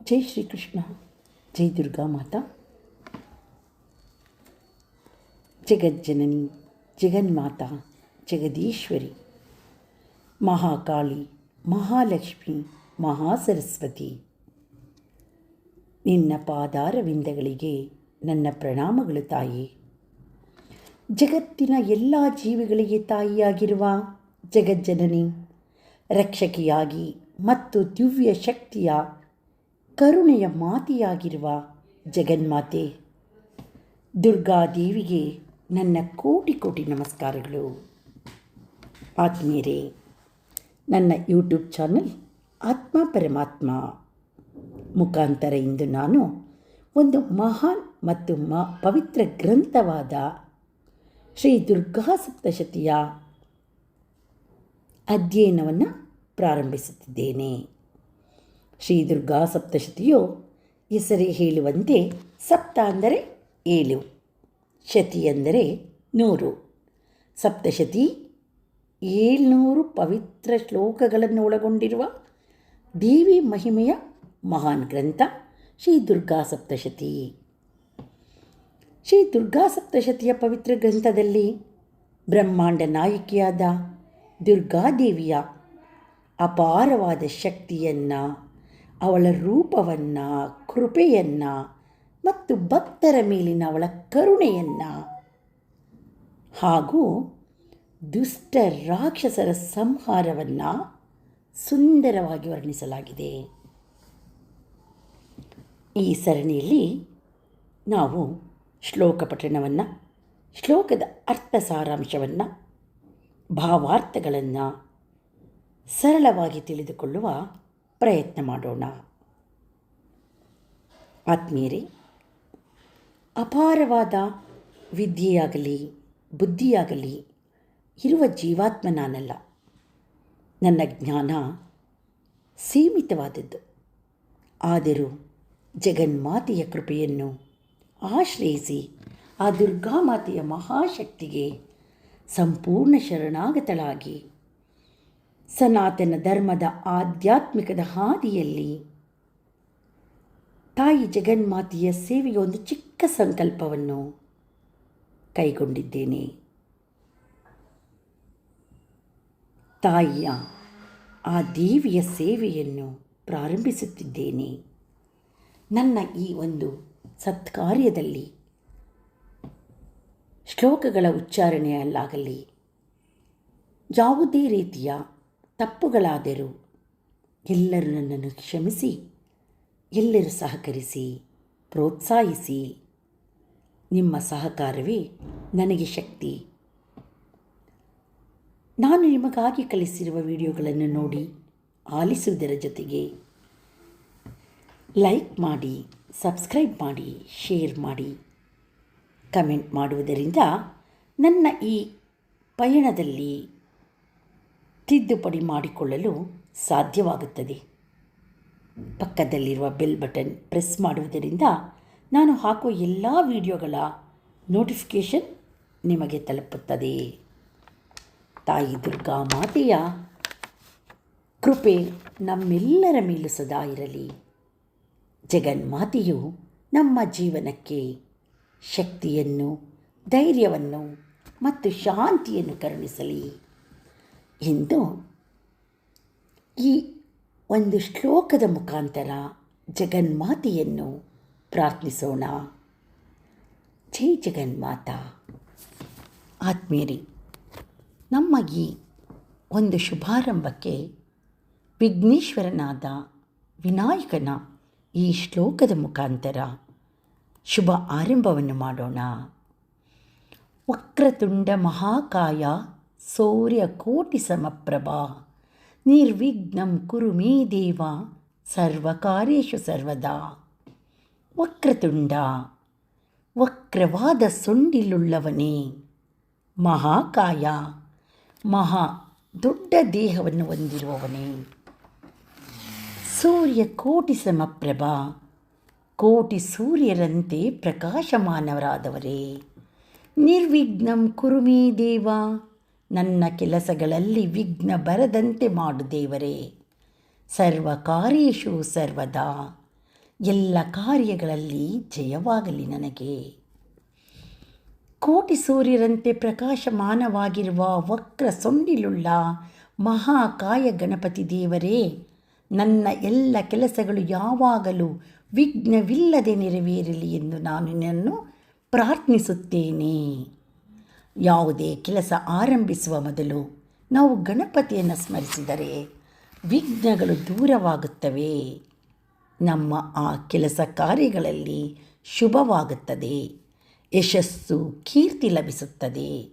ಜೈ ಶ್ರೀಕೃಷ್ಣ. ಜೈ ದುರ್ಗಾ ಮಾತಾ. ಜಗಜ್ಜನನಿ, ಜಗನ್ಮಾತಾ, ಜಗದೀಶ್ವರಿ, ಮಹಾಕಾಳಿ, ಮಹಾಲಕ್ಷ್ಮಿ, ಮಹಾಸರಸ್ವತಿ, ನಿನ್ನ ಪಾದಾರವಿಂದಗಳಿಗೆ ನನ್ನ ಪ್ರಣಾಮಗಳು ತಾಯಿ. ಜಗತ್ತಿನ ಎಲ್ಲ ಜೀವಿಗಳಿಗೆ ತಾಯಿಯಾಗಿರುವ ಜಗಜ್ಜನನಿ, ರಕ್ಷಕಿಯಾಗಿ ಮತ್ತು ದಿವ್ಯ ಶಕ್ತಿಯ ಕರುಣೆಯ ಮಾತೆಯಾಗಿರುವ ಜಗನ್ಮಾತೆ ದುರ್ಗಾದೇವಿಗೆ ನನ್ನ ಕೋಟಿ ಕೋಟಿ ನಮಸ್ಕಾರಗಳು. ಆತ್ಮೀಯರೇ, ನನ್ನ ಯೂಟ್ಯೂಬ್ ಚಾನಲ್ ಆತ್ಮ ಪರಮಾತ್ಮ ಮುಖಾಂತರ ಇಂದು ನಾನು ಒಂದು ಮಹಾನ್ ಮತ್ತು ಪವಿತ್ರ ಗ್ರಂಥವಾದ ಶ್ರೀ ದುರ್ಗಾ ಸಪ್ತಶತಿಯ ಅಧ್ಯಯನವನ್ನು ಪ್ರಾರಂಭಿಸುತ್ತಿದ್ದೇನೆ. ಶ್ರೀ ದುರ್ಗಾ ಸಪ್ತಶತಿಯು ಹೆಸರೇ ಹೇಳುವಂತೆ ಸಪ್ತ ಅಂದರೆ 7, ಶತಿ ಅಂದರೆ 100. ಸಪ್ತಶತಿ 700 ಪವಿತ್ರ ಶ್ಲೋಕಗಳನ್ನು ಒಳಗೊಂಡಿರುವ ದೇವಿ ಮಹಿಮೆಯ ಮಹಾನ್ ಗ್ರಂಥ ಶ್ರೀ ದುರ್ಗಾ ಸಪ್ತಶತಿ. ಶ್ರೀ ದುರ್ಗಾ ಸಪ್ತಶತಿಯ ಪವಿತ್ರ ಗ್ರಂಥದಲ್ಲಿ ಬ್ರಹ್ಮಾಂಡ ನಾಯಕಿಯಾದ ದುರ್ಗಾದೇವಿಯ ಅಪಾರವಾದ ಶಕ್ತಿಯನ್ನು, ಅವಳ ರೂಪವನ್ನು, ಕೃಪೆಯನ್ನು ಮತ್ತು ಭಕ್ತರ ಮೇಲಿನ ಅವಳ ಕರುಣೆಯನ್ನು ಹಾಗೂ ದುಷ್ಟ ರಾಕ್ಷಸರ ಸಂಹಾರವನ್ನು ಸುಂದರವಾಗಿ ವರ್ಣಿಸಲಾಗಿದೆ. ಈ ಸರಣಿಯಲ್ಲಿ ನಾವು ಶ್ಲೋಕ ಪಠಣವನ್ನು, ಶ್ಲೋಕದ ಅರ್ಥ ಸಾರಾಂಶವನ್ನು, ಭಾವಾರ್ಥಗಳನ್ನು ಸರಳವಾಗಿ ತಿಳಿದುಕೊಳ್ಳುವ ಪ್ರಯತ್ನ ಮಾಡೋಣ. ಆತ್ಮೀಯರೇ, ಅಪಾರವಾದ ವಿದ್ಯೆಯಾಗಲಿ ಬುದ್ಧಿಯಾಗಲಿ ಇರುವ ಜೀವಾತ್ಮ ನಾನಲ್ಲ. ನನ್ನ ಜ್ಞಾನ ಸೀಮಿತವಾದದ್ದು. ಆದರೂ ಜಗನ್ಮಾತೆಯ ಕೃಪೆಯನ್ನು ಆಶ್ರಯಿಸಿ ಆ ದುರ್ಗಾಮಾತೆಯ ಮಹಾಶಕ್ತಿಗೆ ಸಂಪೂರ್ಣ ಶರಣಾಗತಳಾಗಿ ಸನಾತನ ಧರ್ಮದ ಆಧ್ಯಾತ್ಮಿಕದ ಹಾದಿಯಲ್ಲಿ ತಾಯಿ ಜಗನ್ಮಾತೆಯ ಸೇವೆಗೆ ಒಂದು ಚಿಕ್ಕ ಸಂಕಲ್ಪವನ್ನು ಕೈಗೊಂಡಿದ್ದೇನೆ. ತಾಯಿಯ ಆ ದೇವಿಯ ಸೇವೆಯನ್ನು ಪ್ರಾರಂಭಿಸುತ್ತಿದ್ದೇನೆ. ನನ್ನ ಈ ಒಂದು ಸತ್ಕಾರ್ಯದಲ್ಲಿ ಶ್ಲೋಕಗಳ ಉಚ್ಚಾರಣೆಯಲ್ಲಾಗಲಿ ಯಾವುದೇ ರೀತಿಯ ತಪ್ಪುಗಳಾದರೂ ಎಲ್ಲರೂ ನನ್ನನ್ನು ಕ್ಷಮಿಸಿ, ಎಲ್ಲರೂ ಸಹಕರಿಸಿ, ಪ್ರೋತ್ಸಾಹಿಸಿ. ನಿಮ್ಮ ಸಹಕಾರವೇ ನನಗೆ ಶಕ್ತಿ. ನಾನು ನಿಮಗಾಗಿ ಕಳಿಸಿರುವ ವಿಡಿಯೋಗಳನ್ನು ನೋಡಿ ಆಲಿಸುವುದರ ಜೊತೆಗೆ ಲೈಕ್ ಮಾಡಿ, ಸಬ್ಸ್ಕ್ರೈಬ್ ಮಾಡಿ, ಶೇರ್ ಮಾಡಿ, ಕಮೆಂಟ್ ಮಾಡುವುದರಿಂದ ನನ್ನ ಈ ಪಯಣದಲ್ಲಿ ತಿದ್ದುಪಡಿ ಮಾಡಿಕೊಳ್ಳಲು ಸಾಧ್ಯವಾಗುತ್ತದೆ. ಪಕ್ಕದಲ್ಲಿರುವ ಬೆಲ್ ಬಟನ್ ಪ್ರೆಸ್ ಮಾಡುವುದರಿಂದ ನಾನು ಹಾಕುವ ಎಲ್ಲ ವಿಡಿಯೋಗಳ ನೋಟಿಫಿಕೇಷನ್ ನಿಮಗೆ ತಲುಪುತ್ತದೆ. ತಾಯಿ ದುರ್ಗಾ ಮಾತೆಯ ಕೃಪೆ ನಮ್ಮೆಲ್ಲರ ಮೇಲೂ ಸದಾ ಇರಲಿ. ಜಗನ್ಮಾತೆಯು ನಮ್ಮ ಜೀವನಕ್ಕೆ ಶಕ್ತಿಯನ್ನು, ಧೈರ್ಯವನ್ನು ಮತ್ತು ಶಾಂತಿಯನ್ನು ಕರುಣಿಸಲಿ ಎಂದು ಈ ಒಂದು ಶ್ಲೋಕದ ಮುಖಾಂತರ ಜಗನ್ಮಾತೆಯನ್ನು ಪ್ರಾರ್ಥಿಸೋಣ. ಜೈ ಜಗನ್ಮಾತಾ. ಆತ್ಮೀಯರೇ, ನಮ್ಮ ಈ ಒಂದು ಶುಭಾರಂಭಕ್ಕೆ ವಿಘ್ನೇಶ್ವರನಾದ ವಿನಾಯಕನ ಈ ಶ್ಲೋಕದ ಮುಖಾಂತರ ಶುಭ ಆರಂಭವನ್ನು ಮಾಡೋಣ. ವಕ್ರತುಂಡ ಮಹಾಕಾಯ ಸೂರ್ಯಕೋಟಿ ಸಮಪ್ರಭಾ ನಿರ್ವಿಘ್ನಂ ಕುರು ಮೇ ದೇವ ಸರ್ವಕಾರ್ಯೇಷು ಸರ್ವದಾ. ವಕ್ರತುಂಡ, ವಕ್ರವಾದ ಸೊಂಡಿಲುಳ್ಳವನೇ, ಮಹಾಕಾಯ, ಮಹಾ ದೊಡ್ಡ ದೇಹವನ್ನು ಹೊಂದಿರುವವನೇ, ಸೂರ್ಯಕೋಟಿ ಸಮಪ್ರಭಾ, ಕೋಟಿ ಸೂರ್ಯರಂತೆ ಪ್ರಕಾಶಮಾನವರಾದವರೇ, ನಿರ್ವಿಘ್ನಂ ಕುರು ಮೇ ದೇವ, ನನ್ನ ಕೆಲಸಗಳಲ್ಲಿ ವಿಘ್ನ ಬರದಂತೆ ಮಾಡು ದೇವರೇ. ಸರ್ವಕಾರ್ಯೇಷು ಸರ್ವದಾ, ಎಲ್ಲ ಕಾರ್ಯಗಳಲ್ಲಿ ಜಯವಾಗಲಿ ನನಗೆ. ಕೋಟಿ ಸೂರ್ಯರಂತೆ ಪ್ರಕಾಶಮಾನವಾಗಿರುವ ವಕ್ರ ಸೊಂಡಿಲುಳ್ಳ ಮಹಾಕಾಯ ಗಣಪತಿ ದೇವರೇ, ನನ್ನ ಎಲ್ಲ ಕೆಲಸಗಳು ಯಾವಾಗಲೂ ವಿಘ್ನವಿಲ್ಲದೆ ನೆರವೇರಲಿ ಎಂದು ನಾನು ನಿನ್ನನ್ನು ಪ್ರಾರ್ಥಿಸುತ್ತೇನೆ. ಯಾವುದೇ ಕೆಲಸ ಆರಂಭಿಸುವ ಮೊದಲು ನಾವು ಗಣಪತಿಯನ್ನು ಸ್ಮರಿಸಿದರೆ ವಿಘ್ನಗಳು ದೂರವಾಗುತ್ತವೆ. ನಮ್ಮ ಆ ಕೆಲಸ ಕಾರ್ಯಗಳಲ್ಲಿ ಶುಭವಾಗುತ್ತದೆ, ಯಶಸ್ಸು, ಕೀರ್ತಿ ಲಭಿಸುತ್ತದೆ.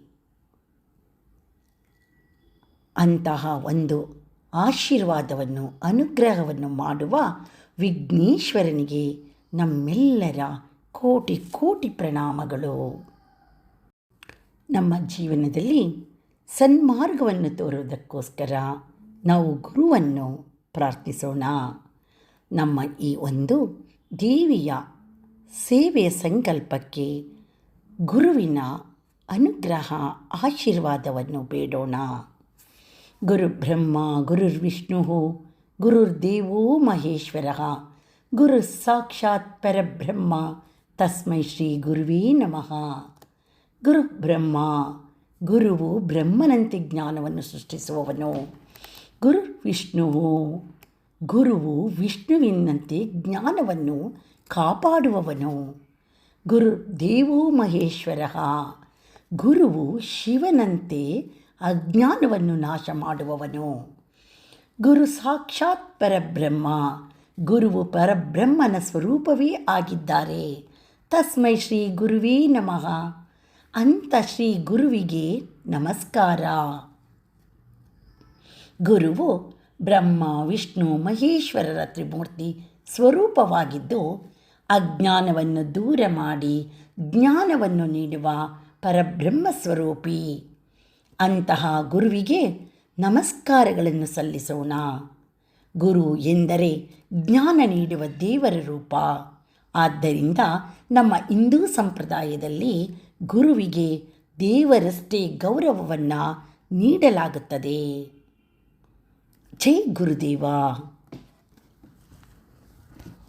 ಅಂತಹ ಒಂದು ಆಶೀರ್ವಾದವನ್ನು, ಅನುಗ್ರಹವನ್ನು ಮಾಡುವ ವಿಘ್ನೇಶ್ವರನಿಗೆ ನಮ್ಮೆಲ್ಲರ ಕೋಟಿ ಕೋಟಿ ಪ್ರಣಾಮಗಳು. ನಮ್ಮ ಜೀವನದಲ್ಲಿ ಸನ್ಮಾರ್ಗವನ್ನು ತೋರುವುದಕ್ಕೋಸ್ಕರ ನಾವು ಗುರುವನ್ನು ಪ್ರಾರ್ಥಿಸೋಣ. ನಮ್ಮ ಈ ಒಂದು ದೇವಿಯ ಸೇವೆಯ ಸಂಕಲ್ಪಕ್ಕೆ ಗುರುವಿನ ಅನುಗ್ರಹ, ಆಶೀರ್ವಾದವನ್ನು ಬೇಡೋಣ. ಗುರು ಬ್ರಹ್ಮ ಗುರುರ್ವಿಷ್ಣು ಗುರುರ್ದೇವೋ ಮಹೇಶ್ವರ, ಗುರು ಸಾಕ್ಷಾತ್ ಪರಬ್ರಹ್ಮ, ತಸ್ಮೈ ಶ್ರೀ ಗುರುವೇ ನಮಃ. ಗುರು ಬ್ರಹ್ಮ, ಗುರುವು ಬ್ರಹ್ಮನಂತೆ ಜ್ಞಾನವನ್ನು ಸೃಷ್ಟಿಸುವವನು. ಗುರು ವಿಷ್ಣು, ಗುರುವು ವಿಷ್ಣುವಿನಂತೆ ಜ್ಞಾನವನ್ನು ಕಾಪಾಡುವವನು. ಗುರು ದೇವೋ ಮಹೇಶ್ವರ, ಗುರುವು ಶಿವನಂತೆ ಅಜ್ಞಾನವನ್ನು ನಾಶ ಮಾಡುವವನು. ಗುರು ಸಾಕ್ಷಾತ್ ಪರಬ್ರಹ್ಮ, ಗುರುವು ಪರಬ್ರಹ್ಮನ ಸ್ವರೂಪವೇ ಆಗಿದ್ದಾರೆ. ತಸ್ಮೈ ಶ್ರೀ ಗುರುವೇ ನಮಃ. ಅಂತ ಶ್ರೀ ಗುರುವಿಗೆ ನಮಸ್ಕಾರ. ಗುರುವು ಬ್ರಹ್ಮ ವಿಷ್ಣು ಮಹೇಶ್ವರರ ತ್ರಿಮೂರ್ತಿ ಸ್ವರೂಪವಾಗಿದ್ದು, ಅಜ್ಞಾನವನ್ನು ದೂರ ಮಾಡಿ ಜ್ಞಾನವನ್ನು ನೀಡುವ ಪರಬ್ರಹ್ಮ ಸ್ವರೂಪಿ. ಅಂತಹ ಗುರುವಿಗೆ ನಮಸ್ಕಾರಗಳನ್ನು ಸಲ್ಲಿಸೋಣ. ಗುರು ಎಂದರೆ ಜ್ಞಾನ ನೀಡುವ ದೇವರ ರೂಪ. ಆದ್ದರಿಂದ ನಮ್ಮ ಹಿಂದೂ ಸಂಪ್ರದಾಯದಲ್ಲಿ ಗುರುವಿಗೆ ದೇವರಷ್ಟೇ ಗೌರವವನ್ನು ನೀಡಲಾಗುತ್ತದೆ. ಜೈ ಗುರುದೇವ.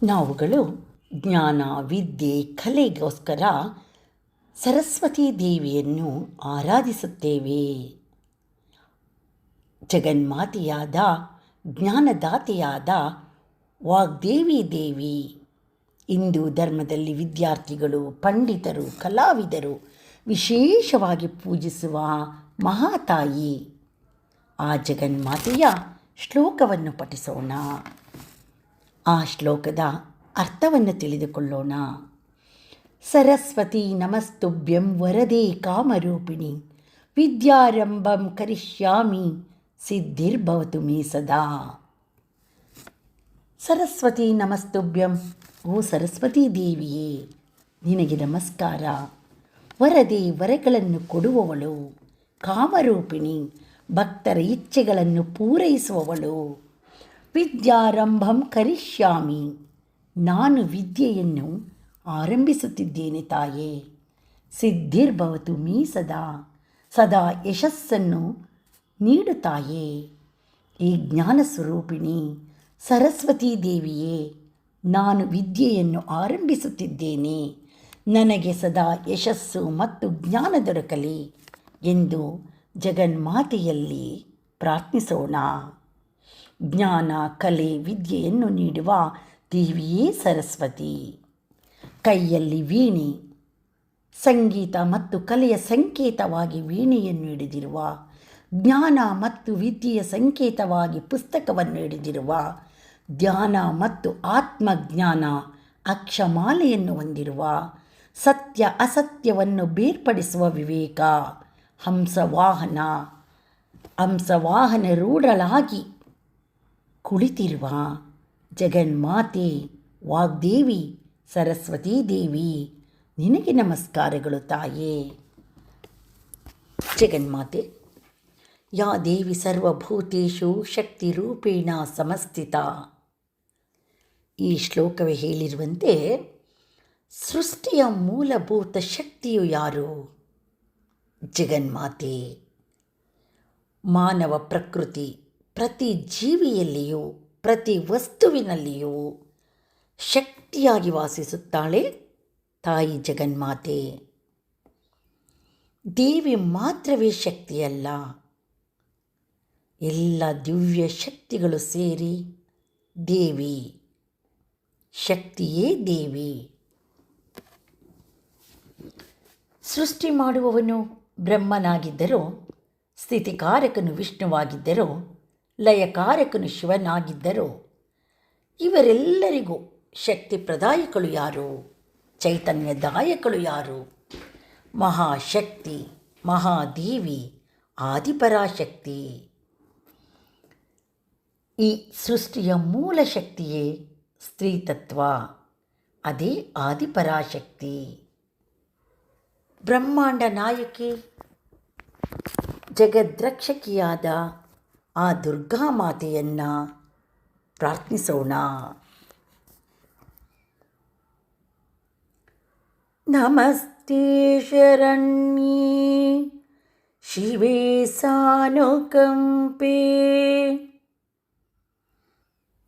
ನಾವುಗಳು ಜ್ಞಾನ, ವಿದ್ಯೆ, ಕಲೆಗೋಸ್ಕರ ಸರಸ್ವತಿ ದೇವಿಯನ್ನು ಆರಾಧಿಸುತ್ತೇವೆ. ಜಗನ್ಮಾತೆಯಾದ, ಜ್ಞಾನದಾತೆಯಾದ ವಾಗ್ದೇವಿ ದೇವಿ ಹಿಂದೂ ಧರ್ಮದಲ್ಲಿ ವಿದ್ಯಾರ್ಥಿಗಳು, ಪಂಡಿತರು, ಕಲಾವಿದರು ವಿಶೇಷವಾಗಿ ಪೂಜಿಸುವ ಮಹಾತಾಯಿ. ಆ ಜಗನ್ಮಾತೆಯ ಶ್ಲೋಕವನ್ನು ಪಠಿಸೋಣ. ಆ ಶ್ಲೋಕದ ಅರ್ಥವನ್ನು ತಿಳಿದುಕೊಳ್ಳೋಣ. ಸರಸ್ವತಿ ನಮಸ್ತುಭ್ಯಂ ವರದೆ ಕಾಮರೂಪಿಣಿ, ವಿದ್ಯಾರಂಭಂ ಕರಿಷ್ಯಾಮಿ ಸಿದ್ಧಿರ್ಭವತು ಮೇ ಸದಾ. ಸರಸ್ವತಿ ನಮಸ್ತುಭ್ಯಂ, ಓ ಸರಸ್ವತಿ ದೇವಿಯೇ ನಿನಗೆ ನಮಸ್ಕಾರ. ವರದೆ, ವರಗಳನ್ನು ಕೊಡುವವಳು. ಕಾಮರೂಪಿಣಿ, ಭಕ್ತರ ಇಚ್ಛೆಗಳನ್ನು ಪೂರೈಸುವವಳು. ವಿದ್ಯಾರಂಭಂ ಕರಿಷ್ಯಾಮಿ, ನಾನು ವಿದ್ಯೆಯನ್ನು ಆರಂಭಿಸುತ್ತಿದ್ದೇನೆ ತಾಯೇ. ಸಿದ್ಧಿರ್ಭವತು ಮೇ ಸದಾ, ಸದಾ ಯಶಸ್ಸನ್ನು ನೀಡುತ್ತಾಯೇ. ಈ ಜ್ಞಾನ ಸ್ವರೂಪಿಣಿ ಸರಸ್ವತೀ ದೇವಿಯೇ, ನಾನು ವಿದ್ಯೆಯನ್ನು ಆರಂಭಿಸುತ್ತಿದ್ದೇನೆ. ನನಗೆ ಸದಾ ಯಶಸ್ಸು ಮತ್ತು ಜ್ಞಾನ ದೊರಕಲಿ ಎಂದು ಜಗನ್ಮಾತೆಯಲ್ಲಿ ಪ್ರಾರ್ಥಿಸೋಣ. ಜ್ಞಾನ, ಕಲೆ, ವಿದ್ಯೆಯನ್ನು ನೀಡುವ ದೇವಿಯೇ ಸರಸ್ವತಿ. ಕೈಯಲ್ಲಿ ವೀಣೆ, ಸಂಗೀತ ಮತ್ತು ಕಲೆಯ ಸಂಕೇತವಾಗಿ ವೀಣೆಯನ್ನು ಹಿಡಿದಿರುವ, ಜ್ಞಾನ ಮತ್ತು ವಿದ್ಯೆಯ ಸಂಕೇತವಾಗಿ ಪುಸ್ತಕವನ್ನು ಹಿಡಿದಿರುವ, ಧ್ಯಾನ ಮತ್ತು ಆತ್ಮಜ್ಞಾನ ಅಕ್ಷಮಾಲೆಯನ್ನು ಹೊಂದಿರುವ, ಸತ್ಯ ಅಸತ್ಯವನ್ನು ಬೇರ್ಪಡಿಸುವ ವಿವೇಕ, ಹಂಸವಾಹನ ರೂಢಳಾಗಿ ಕುಳಿತಿರುವ ಜಗನ್ಮಾತೆ ವಾಗ್ದೇವಿ ಸರಸ್ವತೀ ದೇವಿ, ನಿನಗೆ ನಮಸ್ಕಾರಗಳು ತಾಯೇ. ಜಗನ್ಮಾತೆ, ಯಾ ದೇವಿ ಸರ್ವಭೂತೇಷು ಶಕ್ತಿರೂಪೇಣ ಸಮಸ್ಥಿತ. ಈ ಶ್ಲೋಕವೇ ಹೇಳಿರುವಂತೆ ಸೃಷ್ಟಿಯ ಮೂಲಭೂತ ಶಕ್ತಿಯು ಯಾರು? ಜಗನ್ಮಾತೆ. ಮಾನವ ಪ್ರಕೃತಿ ಪ್ರತಿ ಜೀವಿಯಲ್ಲಿಯೂ, ಪ್ರತಿ ವಸ್ತುವಿನಲ್ಲಿಯೂ ಶಕ್ತಿಯಾಗಿ ವಾಸಿಸುತ್ತಾಳೆ ತಾಯಿ ಜಗನ್ಮಾತೆ. ದೇವಿ ಮಾತ್ರವೇ ಶಕ್ತಿಯಲ್ಲ, ಎಲ್ಲ ದಿವ್ಯ ಶಕ್ತಿಗಳು ಸೇರಿ ದೇವಿ. ಶಕ್ತಿಯೇ ದೇವಿ. ಸೃಷ್ಟಿ ಮಾಡುವವನು ಬ್ರಹ್ಮನಾಗಿದ್ದರೂ, ಸ್ಥಿತಿಕಾರಕನು ವಿಷ್ಣುವಾಗಿದ್ದರೂ, ಲಯಕಾರಕನು ಶಿವನಾಗಿದ್ದರೂ, ಇವರೆಲ್ಲರಿಗೂ ಶಕ್ತಿ ಪ್ರದಾಯಕಳು ಯಾರು? ಚೈತನ್ಯದಾಯಕಳು ಯಾರು? ಮಹಾಶಕ್ತಿ, ಮಹಾದೇವಿ, ಆದಿಪರಾಶಕ್ತಿ. ಈ ಸೃಷ್ಟಿಯ ಮೂಲ ಶಕ್ತಿಯೇ ಸ್ತ್ರೀತತ್ವ, ಅದೇ ಆದಿಪರಾಶಕ್ತಿ. ಬ್ರಹ್ಮಾಂಡ ನಾಯಕಿ, ಜಗದ್ರಕ್ಷಕಿಯಾದ ಆ ದುರ್ಗಾಮಾತೆಯನ್ನು ಪ್ರಾರ್ಥಿಸೋಣ. ನಮಸ್ತೆ ಶರಣ್ಯೇ ಶಿವೆ ಸಾನುಕಂಪೆ,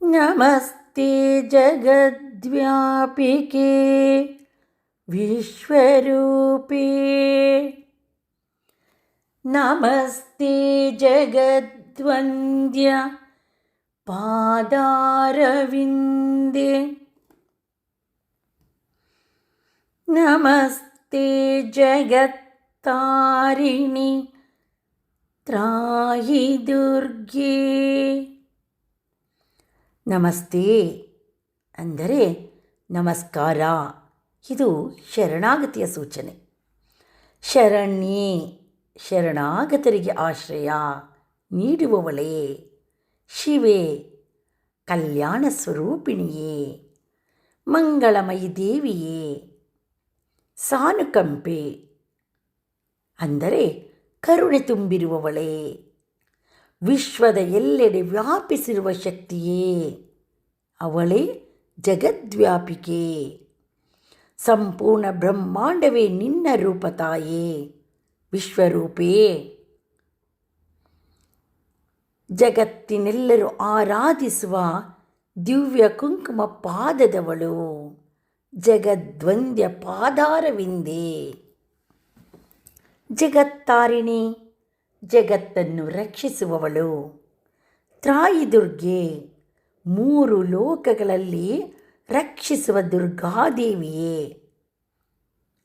ನಮಸ್ತೆ ಜಗದ್ವ್ಯಾಪಿಕೆ ವಿಶ್ವರೂಪೇ, ನಮಸ್ತೆ ಜಗದ್ವಂದ್ಯ ಪಾದಾರವಿಂದೆ, ನಮಸ್ತೆ ಜಗತ್ತಾರಿಣಿ ತ್ರಾಹಿ ದುರ್ಗೆ. ನಮಸ್ತೆ ಅಂದರೆ ನಮಸ್ಕಾರ. ಇದು ಶರಣಾಗತಿಯ ಸೂಚನೆ. ಶರಣ್ಯೇ, ಶರಣಾಗತರಿಗೆ ಆಶ್ರಯ ನೀಡುವವಳೇ. ಶಿವೆ, ಕಲ್ಯಾಣ ಸ್ವರೂಪಿಣಿಯೇ. ಮಂಗಳಮಯಿ ದೇವಿಯೇ. ಸಾನುಕಂಪೆ ಅಂದರೆ ಕರುಣೆ ತುಂಬಿರುವವಳೇ. ವಿಶ್ವದ ಎಲ್ಲೆಡೆ ವ್ಯಾಪಿಸಿರುವ ಶಕ್ತಿಯೇ, ಅವಳೇ ಜಗದ್ವ್ಯಾಪಿಕೆ. ಸಂಪೂರ್ಣ ಬ್ರಹ್ಮಾಂಡವೇ ನಿನ್ನ ರೂಪ ತಾಯೇ, ವಿಶ್ವರೂಪೇ. ಜಗತ್ತಿನೆಲ್ಲರೂ ಆರಾಧಿಸುವ ದಿವ್ಯ ಕುಂಕುಮ ಪಾದದವಳು, ಜಗದ್ವಂದ್ಯ ಪಾದಾರವಿಂದೇ. ಜಗತ್ತಾರಿಣಿ, ಜಗತ್ತನ್ನು ರಕ್ಷಿಸುವವಳು. ತ್ರಾಯಿ ದುರ್ಗೆ, ಮೂರು ಲೋಕಗಳಲ್ಲಿ ರಕ್ಷಿಸುವ ದುರ್ಗಾದೇವಿಯೇ.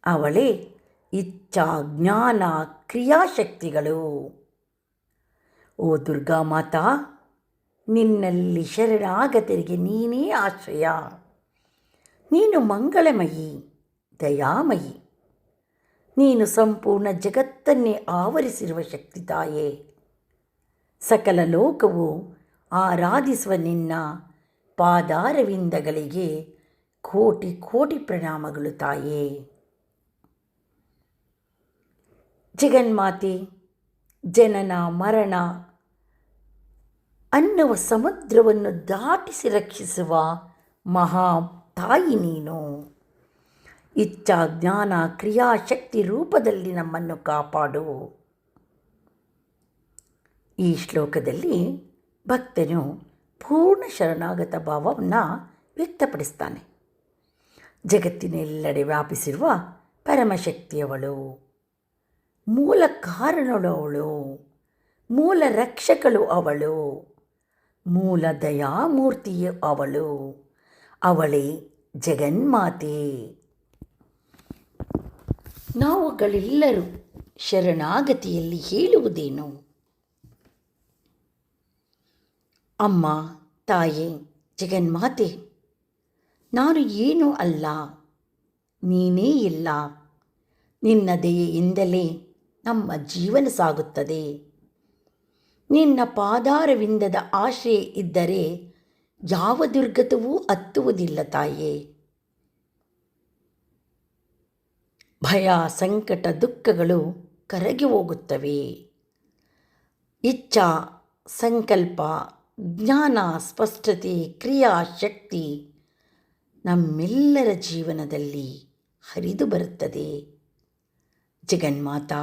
ಅವಳೇ ಇಚ್ಛಾ ಜ್ಞಾನ ಕ್ರಿಯಾಶಕ್ತಿಗಳು. ಓ ದುರ್ಗಾಮಾತಾ, ನಿನ್ನಲ್ಲಿ ಶರಣಾಗತರಿಗೆ ನೀನೇ ಆಶ್ರಯ. ನೀನು ಮಂಗಳಮಯಿ, ದಯಾಮಯಿ. ನೀನು ಸಂಪೂರ್ಣ ಜಗತ್ತನ್ನೇ ಆವರಿಸಿರುವ ಶಕ್ತಿ ತಾಯೇ. ಸಕಲ ಲೋಕವು ಆರಾಧಿಸುವ ನಿನ್ನ ಪಾದಾರವಿಂದಗಳಿಗೆ ಕೋಟಿ ಕೋಟಿ ಪ್ರಣಾಮಗಳು ತಾಯೇ. ಜಗನ್ಮಾತೆ, ಜನನ ಮರಣ ಅನ್ನುವ ಸಮುದ್ರವನ್ನು ದಾಟಿಸಿ ರಕ್ಷಿಸುವ ಮಹಾ ತಾಯಿ ನೀನು. ಇಚ್ಛಾ ಜ್ಞಾನ ಕ್ರಿಯಾಶಕ್ತಿ ರೂಪದಲ್ಲಿ ನಮ್ಮನ್ನು ಕಾಪಾಡು. ಈ ಶ್ಲೋಕದಲ್ಲಿ ಭಕ್ತನು ಪೂರ್ಣ ಶರಣಾಗತ ಭಾವವನ್ನು ವ್ಯಕ್ತಪಡಿಸ್ತಾನೆ. ಜಗತ್ತಿನೆಲ್ಲೆಡೆ ವ್ಯಾಪಿಸಿರುವ ಪರಮಶಕ್ತಿಯವಳು, ಮೂಲ ಕಾರಣಳು ಅವಳು, ಮೂಲ ರಕ್ಷಕಳು ಅವಳು, ಮೂಲ ದಯಾಮೂರ್ತಿಯು ಅವಳು. ಅವಳೇ ಜಗನ್ಮಾತೆ. ನಾವುಗಳೆಲ್ಲರೂ ಶರಣಾಗತಿಯಲ್ಲಿ ಹೇಳುವುದೇನು? ಅಮ್ಮ, ತಾಯೇ, ಜಗನ್ಮಾತೆ, ನಾನು ಏನೂ ಅಲ್ಲ, ನೀನೇ ಇಲ್ಲ. ನಿನ್ನ ದಯೆಯಿಂದಲೇ ನಮ್ಮ ಜೀವನ ಸಾಗುತ್ತದೆ. ನಿನ್ನ ಪಾದಾರವಿಂದದ ಆಶ್ರಯ ಇದ್ದರೆ ಯಾವ ದುರ್ಗತವೂ ಹತ್ತುವುದಿಲ್ಲ ತಾಯೇ. ಭಯ, ಸಂಕಟ, ದುಃಖಗಳು ಕರಗಿ ಹೋಗುತ್ತವೆ. ಇಚ್ಛಾ, ಸಂಕಲ್ಪ, ಜ್ಞಾನ, ಸ್ಪಷ್ಟತೆ, ಕ್ರಿಯಾಶಕ್ತಿ ನಮ್ಮೆಲ್ಲರ ಜೀವನದಲ್ಲಿ ಹರಿದು ಬರುತ್ತದೆ. ಜಗನ್ಮಾತಾ,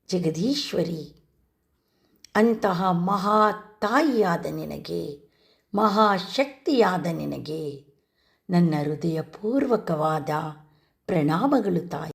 ಜಗದೀಶ್ವರಿ, ಅಂತಹ ಮಹಾ ತಾಯಿಯಾದ ನಿನಗೆ, ಮಹಾಶಕ್ತಿಯಾದ ನಿನಗೆ ನನ್ನ ಹೃದಯಪೂರ್ವಕವಾದ ಪ್ರಣಾಮಗಳು ತಾಯಿ.